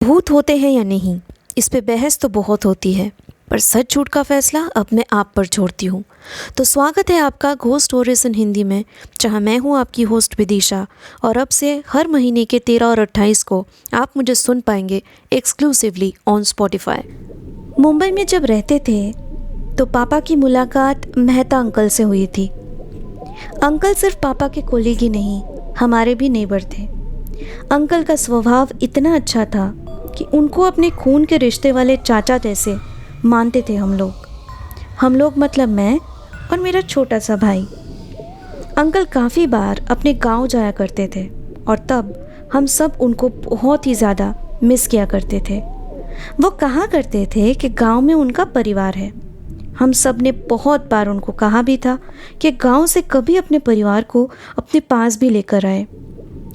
भूत होते हैं या नहीं, इस पे बहस तो बहुत होती है, पर सच झूठ का फैसला अब मैं आप पर छोड़ती हूँ। तो स्वागत है आपका घोस्ट स्टोरीज इन हिंदी में, जहाँ मैं हूँ आपकी होस्ट विदिशा। और अब से हर महीने के 13 और 28 को आप मुझे सुन पाएंगे एक्सक्लूसिवली ऑन स्पॉटिफाई। मुंबई में जब रहते थे तो पापा की मुलाकात मेहता अंकल से हुई थी। अंकल सिर्फ पापा के कोलीग ही नहीं, हमारे भी नेबर थे। अंकल का स्वभाव इतना अच्छा था कि उनको अपने खून के रिश्ते वाले चाचा जैसे मानते थे हम लोग मतलब मैं और मेरा छोटा सा भाई। अंकल काफ़ी बार अपने गांव जाया करते थे और तब हम सब उनको बहुत ही ज़्यादा मिस किया करते थे। वो कहा करते थे कि गांव में उनका परिवार है। हम सब ने बहुत बार उनको कहा भी था कि गांव से कभी अपने परिवार को अपने पास भी लेकर आए,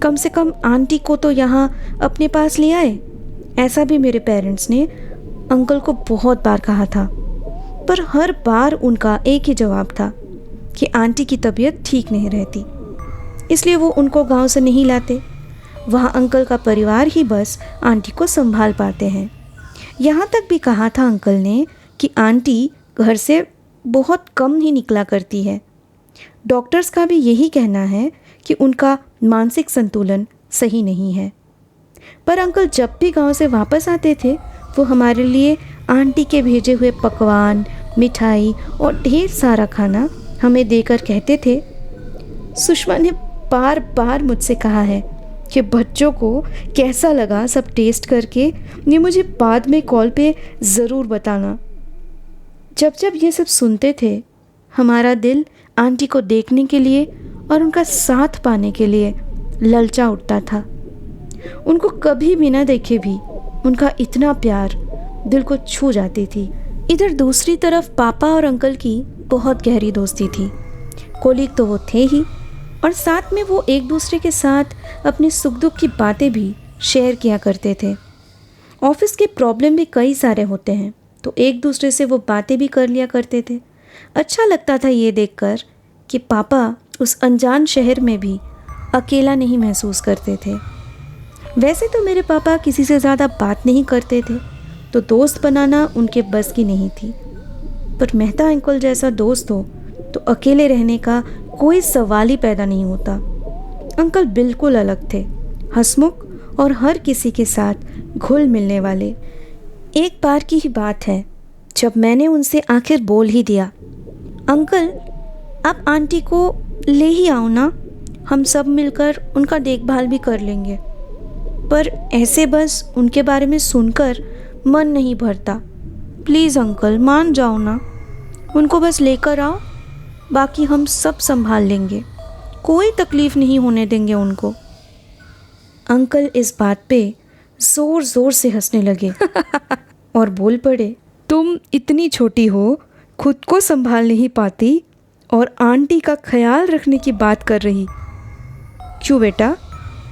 कम से कम आंटी को तो यहाँ अपने पास ले आए। ऐसा भी मेरे पेरेंट्स ने अंकल को बहुत बार कहा था, पर हर बार उनका एक ही जवाब था कि आंटी की तबीयत ठीक नहीं रहती, इसलिए वो उनको गांव से नहीं लाते। वहाँ अंकल का परिवार ही बस आंटी को संभाल पाते हैं। यहाँ तक भी कहा था अंकल ने कि आंटी घर से बहुत कम ही निकला करती है। डॉक्टर्स का भी यही कहना है कि उनका मानसिक संतुलन सही नहीं है। पर अंकल जब भी गांव से वापस आते थे वो हमारे लिए आंटी के भेजे हुए पकवान, मिठाई और ढेर सारा खाना हमें देकर कहते थे, सुषमा ने बार बार मुझसे कहा है कि बच्चों को कैसा लगा सब टेस्ट करके ये मुझे बाद में कॉल पे ज़रूर बताना। जब जब ये सब सुनते थे हमारा दिल आंटी को देखने के लिए और उनका साथ पाने के लिए ललचा उठता था। उनको कभी भी ना देखे भी उनका इतना प्यार दिल को छू जाती थी। इधर दूसरी तरफ पापा और अंकल की बहुत गहरी दोस्ती थी। कोलीग तो वो थे ही, और साथ में वो एक दूसरे के साथ अपने सुख दुख की बातें भी शेयर किया करते थे। ऑफिस के प्रॉब्लम भी कई सारे होते हैं तो एक दूसरे से वो बातें भी कर लिया करते थे। अच्छा लगता था ये देखकर कि पापा उस अनजान शहर में भी अकेला नहीं महसूस करते थे। वैसे तो मेरे पापा किसी से ज़्यादा बात नहीं करते थे, तो दोस्त बनाना उनके बस की नहीं थी। पर मेहता अंकल जैसा दोस्त हो तो अकेले रहने का कोई सवाल ही पैदा नहीं होता। अंकल बिल्कुल अलग थे, हंसमुख और हर किसी के साथ घुल मिलने वाले। एक बार की ही बात है जब मैंने उनसे आखिर बोल ही दिया, अंकल आप आंटी को ले ही आओ ना, हम सब मिलकर उनका देखभाल भी कर लेंगे। पर ऐसे बस उनके बारे में सुनकर मन नहीं भरता। प्लीज़ अंकल मान जाओ ना, उनको बस लेकर आओ, बाकी हम सब संभाल लेंगे, कोई तकलीफ़ नहीं होने देंगे उनको। अंकल इस बात पे ज़ोर ज़ोर से हंसने लगे और बोल पड़े, तुम इतनी छोटी हो, खुद को संभाल नहीं पाती और आंटी का ख्याल रखने की बात कर रही। क्यों बेटा,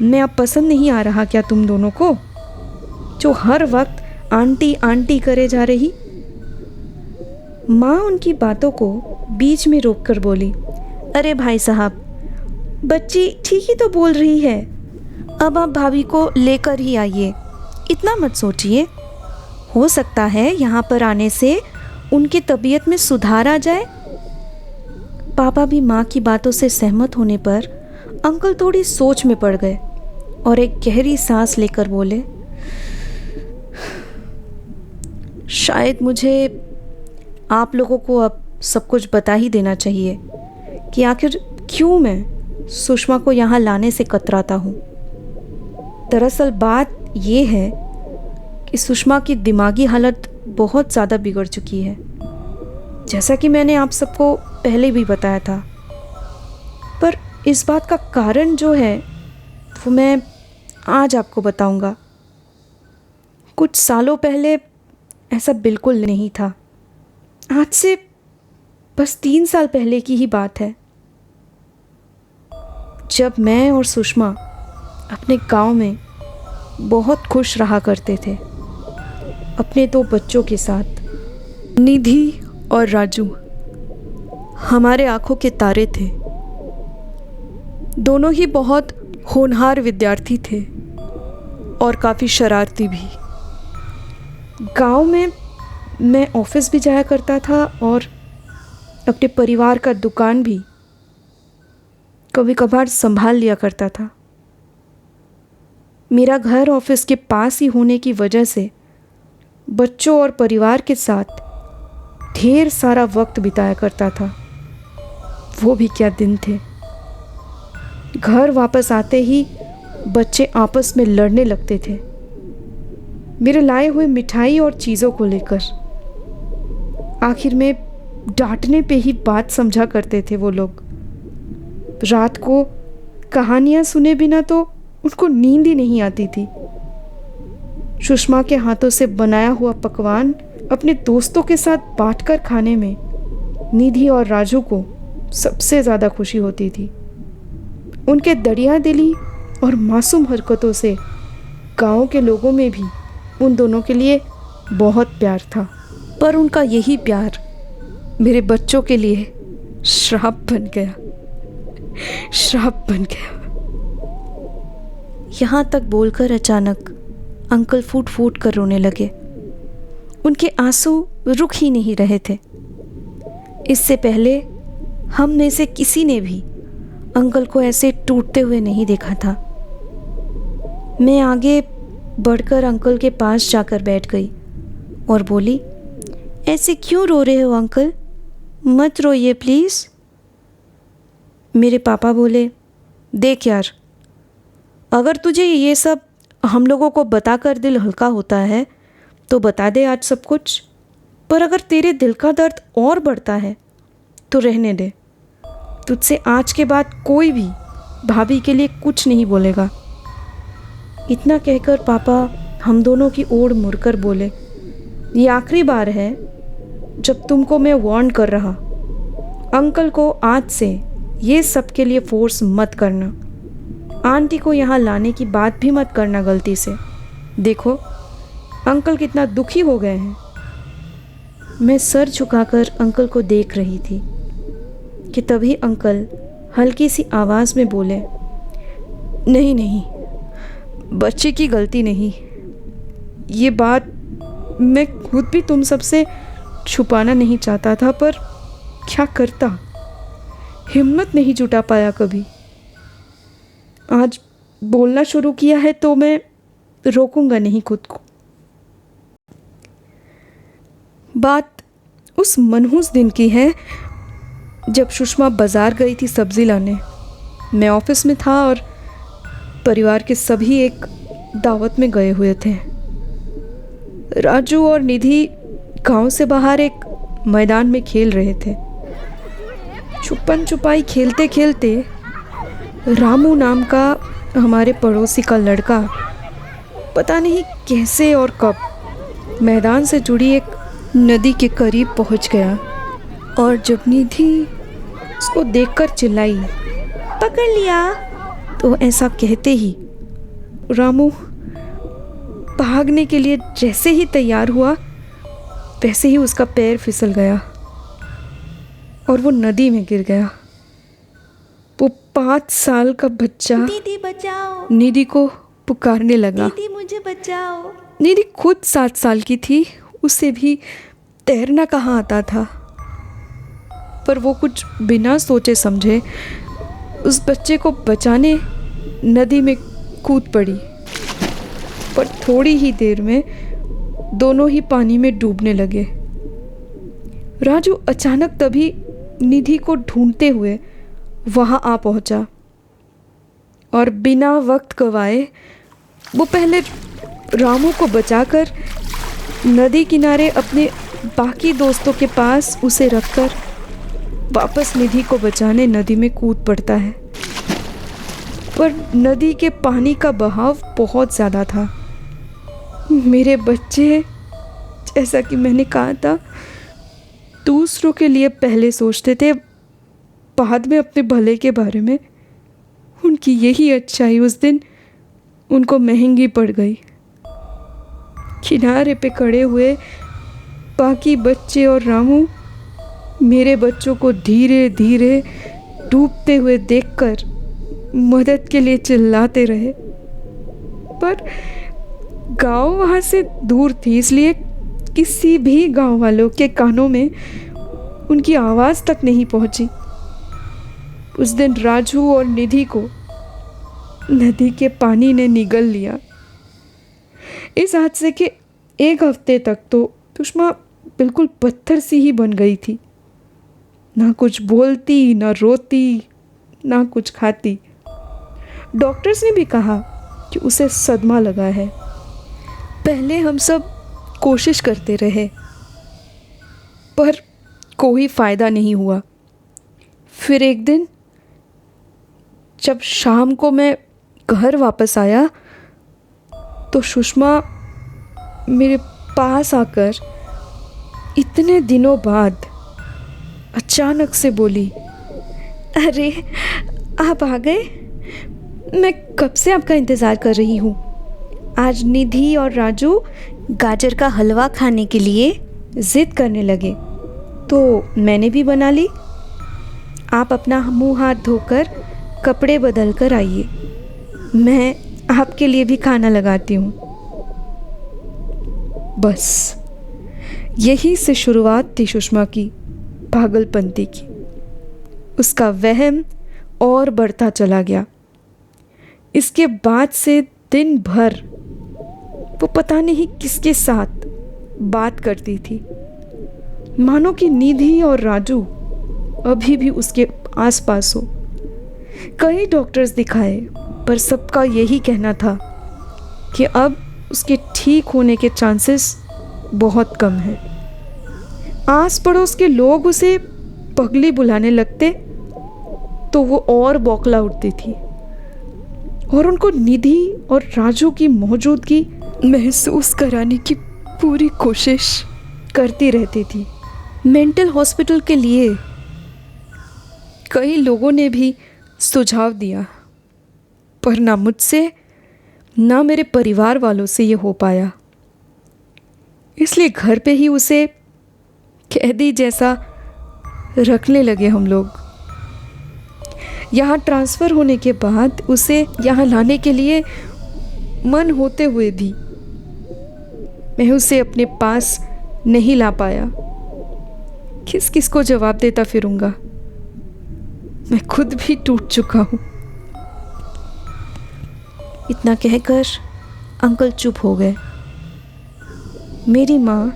मैं अब पसंद नहीं आ रहा क्या तुम दोनों को, जो हर वक्त आंटी आंटी करे जा रही। माँ उनकी बातों को बीच में रोककर बोली, अरे भाई साहब, बच्ची ठीक ही तो बोल रही है, अब आप भाभी को लेकर ही आइए, इतना मत सोचिए, हो सकता है यहाँ पर आने से उनकी तबीयत में सुधार आ जाए। पापा भी माँ की बातों से सहमत होने पर अंकल थोड़ी सोच में पड़ गए और एक गहरी सांस लेकर बोले, शायद मुझे आप लोगों को अब सब कुछ बता ही देना चाहिए कि आखिर क्यों मैं सुषमा को यहाँ लाने से कतराता हूँ। दरअसल बात ये है कि सुषमा की दिमागी हालत बहुत ज़्यादा बिगड़ चुकी है, जैसा कि मैंने आप सबको पहले भी बताया था। पर इस बात का कारण जो है वो मैं आज आपको बताऊंगा। कुछ सालों पहले ऐसा बिल्कुल नहीं था। आज से बस 3 साल पहले की ही बात है, जब मैं और सुषमा अपने गांव में बहुत खुश रहा करते थे अपने 2 बच्चों के साथ। निधि और राजू हमारे आंखों के तारे थे। दोनों ही बहुत होनहार विद्यार्थी थे और काफ़ी शरारती भी। गांव में मैं ऑफिस भी जाया करता था और अपने परिवार का दुकान भी कभी कभार संभाल लिया करता था। मेरा घर ऑफिस के पास ही होने की वजह से बच्चों और परिवार के साथ ढेर सारा वक्त बिताया करता था। वो भी क्या दिन थे। घर वापस आते ही बच्चे आपस में लड़ने लगते थे मेरे लाए हुए मिठाई और चीज़ों को लेकर। आखिर में डांटने पे ही बात समझा करते थे वो लोग। रात को कहानियाँ सुने बिना तो उनको नींद ही नहीं आती थी। सुषमा के हाथों से बनाया हुआ पकवान अपने दोस्तों के साथ बांटकर खाने में निधि और राजू को सबसे ज़्यादा खुशी होती थी। उनके दरिया दिली और मासूम हरकतों से गांव के लोगों में भी उन दोनों के लिए बहुत प्यार था। पर उनका यही प्यार मेरे बच्चों के लिए श्राप बन गया। यहाँ तक बोलकर अचानक अंकल फूट फूट कर रोने लगे। उनके आंसू रुक ही नहीं रहे थे। इससे पहले हम में से किसी ने भी अंकल को ऐसे टूटते हुए नहीं देखा था। मैं आगे बढ़कर अंकल के पास जाकर बैठ गई और बोली, ऐसे क्यों रो रहे हो अंकल? मत रोइए प्लीज़। मेरे पापा बोले, देख यार, अगर तुझे ये सब हम लोगों को बताकर दिल हल्का होता है तो बता दे आज सब कुछ। पर अगर तेरे दिल का दर्द और बढ़ता है तो रहने दे। तुझसे आज के बाद कोई भी भाभी के लिए कुछ नहीं बोलेगा। इतना कहकर पापा हम दोनों की ओर मुड़कर बोले, ये आखिरी बार है जब तुमको मैं वार्न कर रहा। अंकल को आज से ये सब के लिए फोर्स मत करना। आंटी को यहाँ लाने की बात भी मत करना गलती से। देखो अंकल कितना दुखी हो गए हैं। मैं सर झुकाकर अंकल को देख रही थी कि तभी अंकल हल्की सी आवाज़ में बोले, नहीं, बच्चे की गलती नहीं। ये बात मैं खुद भी तुम सबसे छुपाना नहीं चाहता था, पर क्या करता, हिम्मत नहीं जुटा पाया कभी। आज बोलना शुरू किया है तो मैं रोकूंगा नहीं खुद को। बात उस मनहूस दिन की है जब सुषमा बाज़ार गई थी सब्ज़ी लाने। मैं ऑफिस में था और परिवार के सभी एक दावत में गए हुए थे। राजू और निधि गांव से बाहर एक मैदान में खेल रहे थे। छुपन छुपाई खेलते खेलते रामू नाम का हमारे पड़ोसी का लड़का पता नहीं कैसे और कब मैदान से जुड़ी एक नदी के करीब पहुंच गया और जब निधि उसको देखकर चिल्लाई, पकड़ लिया, तो ऐसा कहते ही रामू भागने के लिए जैसे ही तैयार हुआ वैसे ही उसका पैर फिसल गया और वो नदी में गिर गया। वो 5 साल का बच्चा दीदी बचाओ, निधि को पुकारने लगा। दीदी मुझे बचाओ। निधि खुद 7 साल की थी, उसे भी तैरना कहाँ आता था, पर वो कुछ बिना सोचे समझे उस बच्चे को बचाने नदी में कूद पड़ी। पर थोड़ी ही देर में दोनों ही पानी में डूबने लगे। राजू अचानक तभी निधि को ढूंढते हुए वहां आ पहुंचा और बिना वक्त गवाए वो पहले रामू को बचाकर नदी किनारे अपने बाकी दोस्तों के पास उसे रखकर वापस निधि को बचाने नदी में कूद पड़ता है। पर नदी के पानी का बहाव बहुत ज़्यादा था। मेरे बच्चे, जैसा कि मैंने कहा था, दूसरों के लिए पहले सोचते थे, बाद में अपने भले के बारे में। उनकी यही अच्छाई उस दिन उनको महंगी पड़ गई। किनारे पे खड़े हुए बाकी बच्चे और रामू मेरे बच्चों को धीरे धीरे डूबते हुए देखकर मदद के लिए चिल्लाते रहे। पर गांव वहाँ से दूर थी, इसलिए किसी भी गांव वालों के कानों में उनकी आवाज़ तक नहीं पहुंची। उस दिन राजू और निधि को नदी के पानी ने निगल लिया। इस हादसे के एक हफ्ते तक तो सुषमा बिल्कुल पत्थर सी ही बन गई थी। ना कुछ बोलती, ना रोती, ना कुछ खाती। डॉक्टर्स ने भी कहा कि उसे सदमा लगा है। पहले हम सब कोशिश करते रहे पर कोई फ़ायदा नहीं हुआ। फिर एक दिन जब शाम को मैं घर वापस आया तो सुषमा मेरे पास आकर इतने दिनों बाद अचानक से बोली, अरे आप आ गए? मैं कब से आपका इंतज़ार कर रही हूँ। आज निधि और राजू गाजर का हलवा खाने के लिए ज़िद करने लगे तो मैंने भी बना ली। आप अपना मुंह हाथ धोकर कपड़े बदल कर आइए, मैं आपके लिए भी खाना लगाती हूँ। बस यही से शुरुआत थी सुषमा की पागलपंती की। उसका वहम और बढ़ता चला गया। इसके बाद से दिन भर वो पता नहीं किसके साथ बात करती थी, मानो कि निधि और राजू अभी भी उसके आसपास हो। कई डॉक्टर्स दिखाए पर सबका यही कहना था कि अब उसके ठीक होने के चांसेस बहुत कम हैं। आस पड़ोस के लोग उसे पगली बुलाने लगते तो वो और बौखला उठती थी और उनको निधि और राजू की मौजूदगी महसूस कराने की पूरी कोशिश करती रहती थी। मेंटल हॉस्पिटल के लिए कई लोगों ने भी सुझाव दिया पर ना मुझसे ना मेरे परिवार वालों से ये हो पाया। इसलिए घर पे ही उसे कैदी जैसा रखने लगे हम लोग। यहाँ ट्रांसफ़र होने के बाद उसे यहाँ लाने के लिए मन होते हुए भी मैं उसे अपने पास नहीं ला पाया। किस किस को जवाब देता फिरूंगा। मैं खुद भी टूट चुका हूँ। इतना कहकर अंकल चुप हो गए। मेरी माँ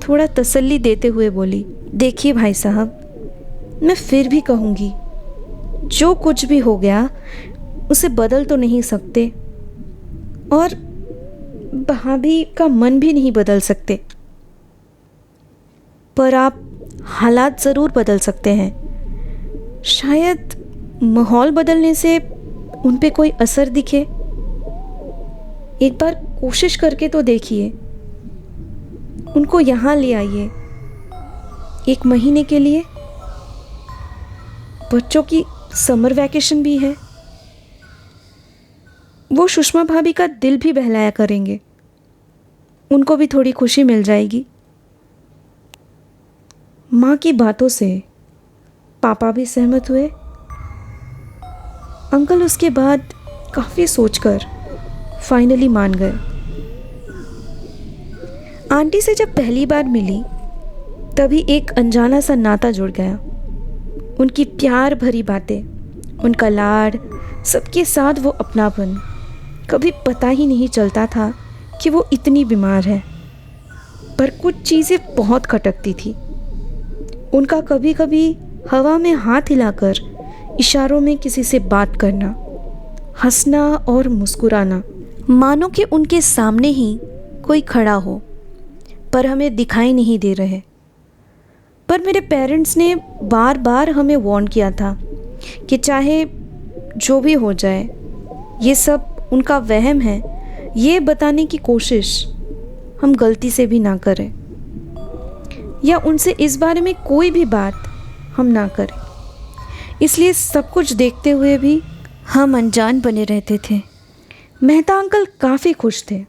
थोड़ा तसल्ली देते हुए बोली, देखिए भाई साहब, मैं फिर भी कहूँगी, जो कुछ भी हो गया उसे बदल तो नहीं सकते और भाभी का मन भी नहीं बदल सकते, पर आप हालात ज़रूर बदल सकते हैं। शायद माहौल बदलने से उन पे कोई असर दिखे। एक बार कोशिश करके तो देखिए। उनको यहाँ ले आइए 1 महीने के लिए। बच्चों की समर वैकेशन भी है। वो सुषमा भाभी का दिल भी बहलाया करेंगे। उनको भी थोड़ी खुशी मिल जाएगी। माँ की बातों से पापा भी सहमत हुए। अंकल उसके बाद काफ़ी सोचकर फाइनली मान गए। आंटी से जब पहली बार मिली तभी एक अनजाना सा नाता जुड़ गया। उनकी प्यार भरी बातें, उनका लाड, सबके साथ वो अपनापन। कभी पता ही नहीं चलता था कि वो इतनी बीमार है, पर कुछ चीज़ें बहुत खटकती थी। उनका कभी कभी हवा में हाथ हिलाकर इशारों में किसी से बात करना, हंसना और मुस्कुराना, मानो कि उनके सामने ही कोई खड़ा हो पर हमें दिखाई नहीं दे रहे। पर मेरे पेरेंट्स ने बार बार हमें वार्न किया था कि चाहे जो भी हो जाए, ये सब उनका वहम है, ये बताने की कोशिश हम गलती से भी ना करें या उनसे इस बारे में कोई भी बात हम ना करें। इसलिए सब कुछ देखते हुए भी हम अनजान बने रहते थे। मेहता अंकल काफ़ी खुश थे।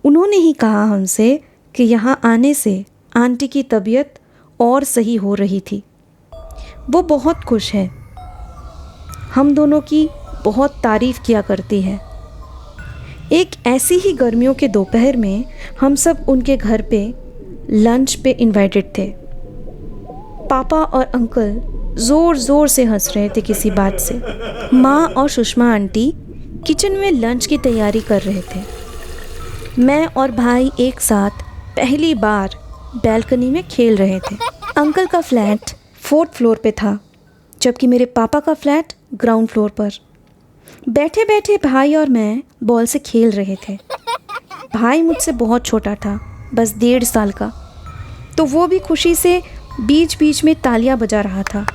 उन्होंने ही कहा हमसे कि यहाँ आने से आंटी की तबीयत और सही हो रही थी। वो बहुत खुश है, हम दोनों की बहुत तारीफ़ किया करती है। एक ऐसी ही गर्मियों के दोपहर में हम सब उनके घर पे लंच पे इनवाइटेड थे। पापा और अंकल ज़ोर ज़ोर से हंस रहे थे किसी बात से। माँ और सुषमा आंटी किचन में लंच की तैयारी कर रहे थे। मैं और भाई एक साथ पहली बार बैल्कनी में खेल रहे थे। अंकल का फ्लैट 4th फ्लोर पे था, जबकि मेरे पापा का फ्लैट ग्राउंड फ्लोर पर। बैठे बैठे भाई और मैं बॉल से खेल रहे थे। भाई मुझसे बहुत छोटा था, बस 1.5 साल का, तो वो भी खुशी से बीच बीच में तालियां बजा रहा था।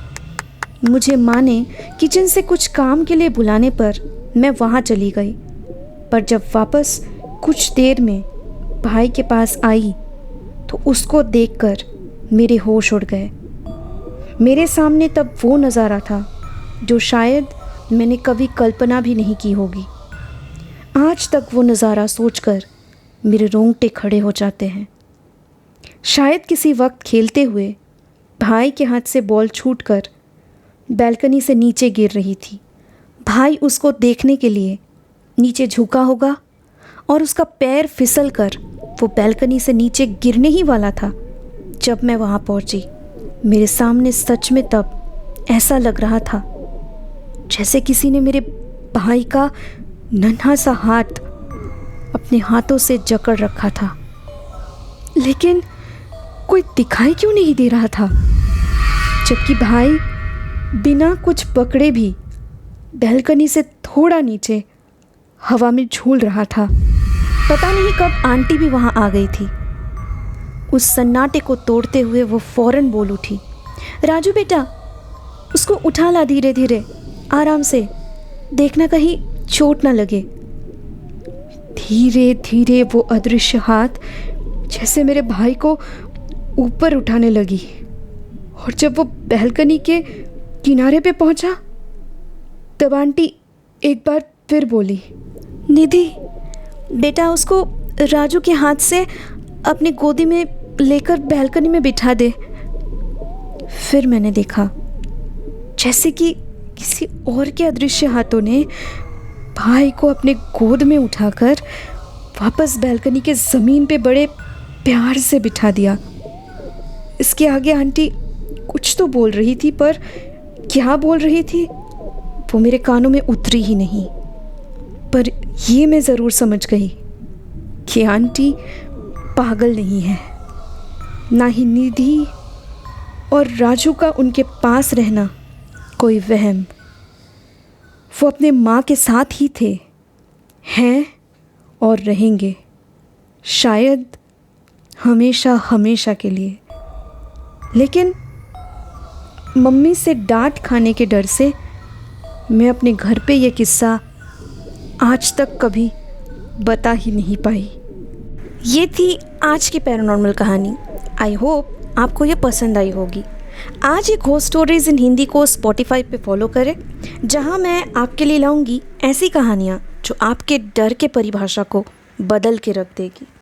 मुझे माँ ने किचन से कुछ काम के लिए बुलाने पर मैं वहाँ चली गई, पर जब वापस कुछ देर में भाई के पास आई तो उसको देखकर मेरे होश उड़ गए। मेरे सामने तब वो नज़ारा था जो शायद मैंने कभी कल्पना भी नहीं की होगी। आज तक वो नज़ारा सोचकर मेरे रोंगटे खड़े हो जाते हैं। शायद किसी वक्त खेलते हुए भाई के हाथ से बॉल छूटकर बैल्कनी से नीचे गिर रही थी। भाई उसको देखने के लिए नीचे झुका होगा और उसका पैर फिसलकर वो बैल्कनी से नीचे गिरने ही वाला था जब मैं वहाँ पहुँची। मेरे सामने सच में तब ऐसा लग रहा था जैसे किसी ने मेरे भाई का नन्हा सा हाथ अपने हाथों से जकड़ रखा था, लेकिन कोई दिखाई क्यों नहीं दे रहा था, जबकि भाई बिना कुछ पकड़े भी बैल्कनी से थोड़ा नीचे हवा में झूल रहा था। पता नहीं कब आंटी भी वहाँ आ गई थी। उस सन्नाटे को तोड़ते हुए वो फौरन बोल उठी, राजू बेटा, उसको उठा ला, धीरे धीरे, आराम से, देखना कहीं चोट ना लगे। धीरे धीरे वो अदृश्य हाथ जैसे मेरे भाई को ऊपर उठाने लगी, और जब वो बैल्कनी के किनारे पे पहुंचा तब आंटी एक बार फिर बोली, निधि बेटा, उसको राजू के हाथ से अपनी गोदी में लेकर बैल्कनी में बिठा दे। फिर मैंने देखा जैसे कि किसी और के अदृश्य हाथों ने भाई को अपने गोद में उठाकर वापस बैल्कनी के ज़मीन पे बड़े प्यार से बिठा दिया। इसके आगे आंटी कुछ तो बोल रही थी, पर क्या बोल रही थी वो मेरे कानों में उतरी ही नहीं। पर ये मैं ज़रूर समझ गई कि आंटी पागल नहीं है, ना ही निधि और राजू का उनके पास रहना कोई वहम। वो अपने माँ के साथ ही थे, हैं और रहेंगे, शायद हमेशा हमेशा के लिए। लेकिन मम्मी से डांट खाने के डर से मैं अपने घर पे ये किस्सा आज तक कभी बता ही नहीं पाई। ये थी आज की पैरानॉर्मल कहानी। आई होप आपको ये पसंद आई होगी। आज ये घोस्ट स्टोरीज़ इन हिंदी को स्पॉटिफाई पे फॉलो करें, जहां मैं आपके लिए लाऊंगी ऐसी कहानियां जो आपके डर के परिभाषा को बदल के रख देगी।